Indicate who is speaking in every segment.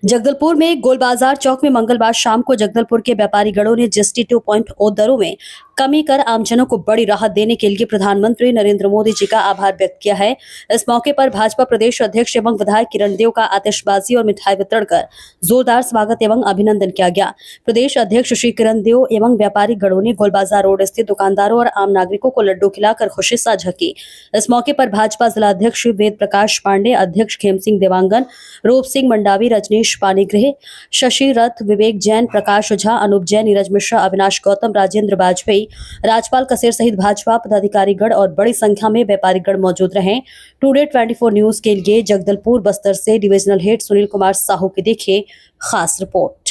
Speaker 1: जगदलपुर में गोल बाजार चौक में मंगलवार शाम को जगदलपुर के व्यापारी गणों ने जीएसटी 2.0 दरों में कमी कर आमजनों को बड़ी राहत देने के लिए प्रधानमंत्री नरेंद्र मोदी जी का आभार व्यक्त किया है। इस मौके पर भाजपा प्रदेश अध्यक्ष एवं विधायक किरण देव का आतिशबाजी और मिठाई वितरण कर जोरदार स्वागत एवं अभिनंदन किया गया। प्रदेश अध्यक्ष श्री किरण देव एवं व्यापारी गणों ने गोल बाजार रोड स्थित दुकानदारों और आम नागरिकों को लड्डू खिलाकर खुशी साझा की। इस मौके पर भाजपा जिलाध्यक्ष वेद प्रकाश पांडे, अध्यक्ष खेम सिंह देवांगन, रूप सिंह मंडावी, रजनीश पानीग्रह, शशि रथ, विवेक जैन, प्रकाश ओझा, अनूप जैन, नीरज मिश्रा, अविनाश गौतम, राजेंद्र बाजपेयी, राजपाल कसेर सहित भाजपा पदाधिकारीगण और बड़ी संख्या में व्यापारीगण मौजूद रहे। टुडे 24 न्यूज के लिए जगदलपुर बस्तर से डिविजनल हेड सुनील कुमार साहू की देखिए खास रिपोर्ट।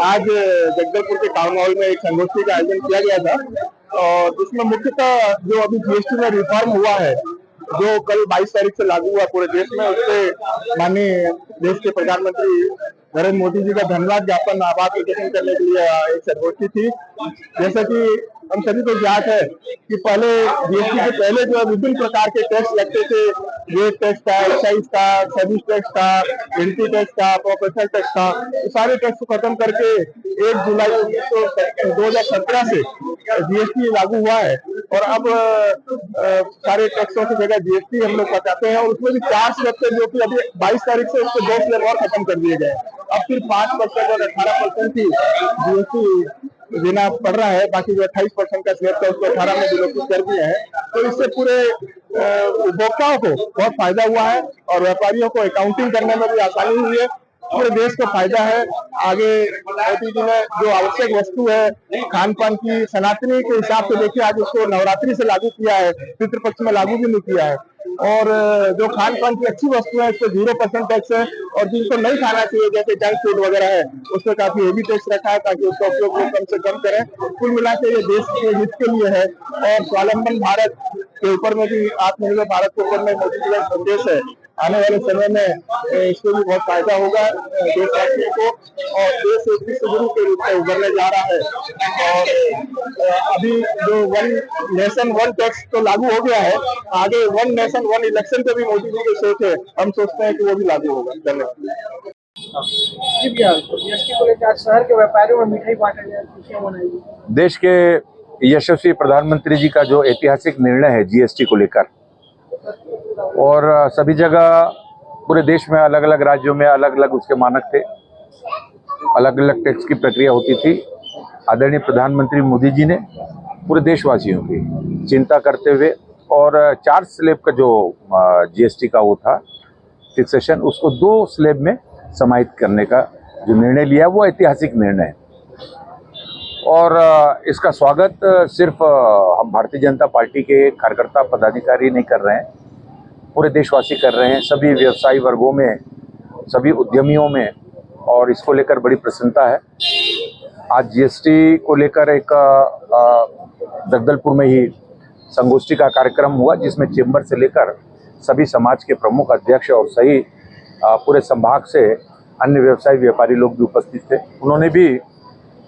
Speaker 2: आज जगदलपुर के टाउन हॉल में एक संगोष्ठी का आयोजन किया गया था और जिसमें मुख्यतः जो अभी जीएसटी में रिफॉर्म हुआ है, जो कल 22 तारीख से लागू हुआ पूरे देश में, उससे माननीय देश के प्रधानमंत्री नरेंद्र मोदी जी का धन्यवाद ज्ञापन आभार प्रदर्शन करने के लिए एक संगोष्ठी थी। जैसा कि हम सभी को ज्ञात है कि पहले जीएसटी के पहले जो विभिन्न प्रकार के टैक्स लगते थे, वेट टैक्स था, एक्साइज था, सर्विस टैक्स था, एंट्री टैक्स था, प्रोफेशनल टैक्स था, तो सारे टैक्स को खत्म करके 1 जुलाई 2017 से जीएसटी लागू हुआ है। और अब सारे टैक्सों की जगह जीएसटी हम लोग बताते हैं और उसमें भी 4 स्लैब थे जो कि अभी 22 तारीख से उसके 2 स्लैब और खत्म कर दिए गए। अब सिर्फ 5% और 18% ही जीएसटी देना पड़ रहा है, बाकी जो 28% का स्लैब था उसको 18 में विलोपित कर दिया है। तो इससे पूरे उपभोक्ताओं को बहुत फायदा हुआ है और व्यापारियों को अकाउंटिंग करने में भी आसानी हुई है। पूरे देश को फायदा है। आगे मोदी जी ने जो आवश्यक वस्तु है खान पान की, सनातनी के हिसाब से देखिए, आज उसको नवरात्रि से लागू किया है, पितृपक्ष में लागू भी नहीं किया है। और जो खान पान की अच्छी वस्तु है उस पर 0% टैक्स है और जिनको नहीं खाना चाहिए जैसे जंक फूड वगैरह है उस पर काफी हेवी टैक्स रखा है ताकि उसका उपयोग लोग कम से कम करें। कुल मिला के ये देश के हित के लिए है और स्वावलंबन भारत के ऊपर में भी, आत्मनिर्भर भारत के ऊपर में मोदी जी का संदेश है। आने वाले समय में इसको भी बहुत फायदा होगा देशवासियों को और देश एक विश्व गुरु के रूप में उभरने जा रहा है। और अभी जो 1 नेशन 1 टैक्स तो लागू हो गया है, आगे 1 नेशन 1 इलेक्शन पे भी मोदी जी की सोच है, हम सोचते हैं कि वो भी लागू होगा। धन्यवाद।
Speaker 3: जीएसटी को लेकर आज शहर के व्यापारियों में मिठाई बांटा गया, खुशियां मनाई।
Speaker 4: देश के यशस्वी प्रधानमंत्री जी का जो ऐतिहासिक निर्णय है जीएसटी को लेकर, और सभी जगह पूरे देश में अलग अलग राज्यों में अलग अलग उसके मानक थे, अलग अलग टैक्स की प्रक्रिया होती थी। आदरणीय प्रधानमंत्री मोदी जी ने पूरे देशवासियों की चिंता करते हुए और 4 स्लैब का जो जीएसटी का वो था फिक्सेशन, उसको 2 स्लैब में समाहित करने का जो निर्णय लिया वो ऐतिहासिक निर्णय है। और इसका स्वागत सिर्फ हम भारतीय जनता पार्टी के कार्यकर्ता पदाधिकारी नहीं कर रहे हैं, पूरे देशवासी कर रहे हैं, सभी व्यवसायी वर्गों में, सभी उद्यमियों में, और इसको लेकर बड़ी प्रसन्नता है। आज जीएसटी को लेकर एक जगदलपुर में ही संगोष्ठी का कार्यक्रम हुआ जिसमें चेंबर से लेकर सभी समाज के प्रमुख अध्यक्ष और सही पूरे संभाग से अन्य व्यवसायी व्यापारी लोग भी उपस्थित थे। उन्होंने भी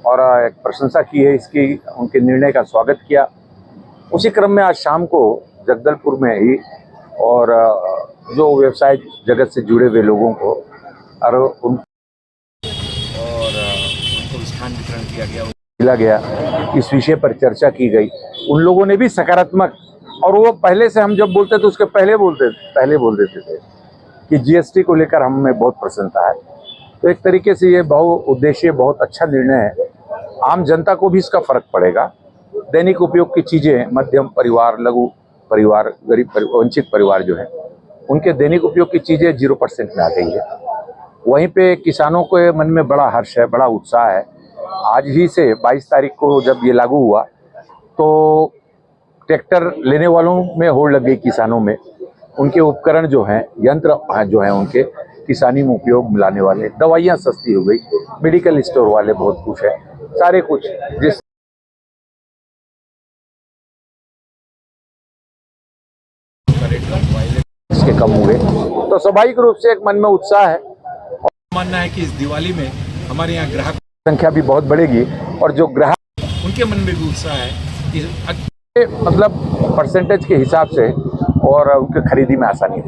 Speaker 4: और एक प्रशंसा की है इसकी, उनके निर्णय का स्वागत किया। उसी क्रम में आज शाम को जगदलपुर में ही और जो व्यवसाय जगत से जुड़े हुए लोगों को और उनको स्थान वितरण किया गया, मिला गया, इस विषय पर चर्चा की गई। उन लोगों ने भी सकारात्मक, और वो पहले से हम जब बोलते थे उसके पहले बोल देते थे कि जीएसटी को लेकर हमें बहुत प्रसन्नता है। तो एक तरीके से ये बहुउद्देशीय बहुत अच्छा निर्णय है। आम जनता को भी इसका फर्क पड़ेगा। दैनिक उपयोग की चीज़ें, मध्यम परिवार, लघु परिवार, गरीब वंचित परिवार जो है, उनके दैनिक उपयोग की चीज़ें 0% में आ गई है। वहीं पे किसानों के मन में बड़ा हर्ष है, बड़ा उत्साह है। आज ही से 22 तारीख को जब ये लागू हुआ तो ट्रैक्टर लेने वालों में होड़ लग गई, किसानों में। उनके उपकरण जो हैं, यंत्र जो हैं उनके किसानी में उपयोग में लाने वाले, दवाइयाँ सस्ती हो गई, मेडिकल स्टोर वाले बहुत खुश हैं, सारे कुछ जिस के कम हुए, तो स्वाभाविक रूप से एक मन में उत्साह है। और
Speaker 5: मानना है कि इस दिवाली में हमारे यहाँ ग्राहक
Speaker 4: संख्या भी बहुत बढ़ेगी और जो ग्राहक
Speaker 5: उनके मन में भी उत्साह है कि
Speaker 4: मतलब परसेंटेज के हिसाब से और उनके खरीदी में आसानी हो।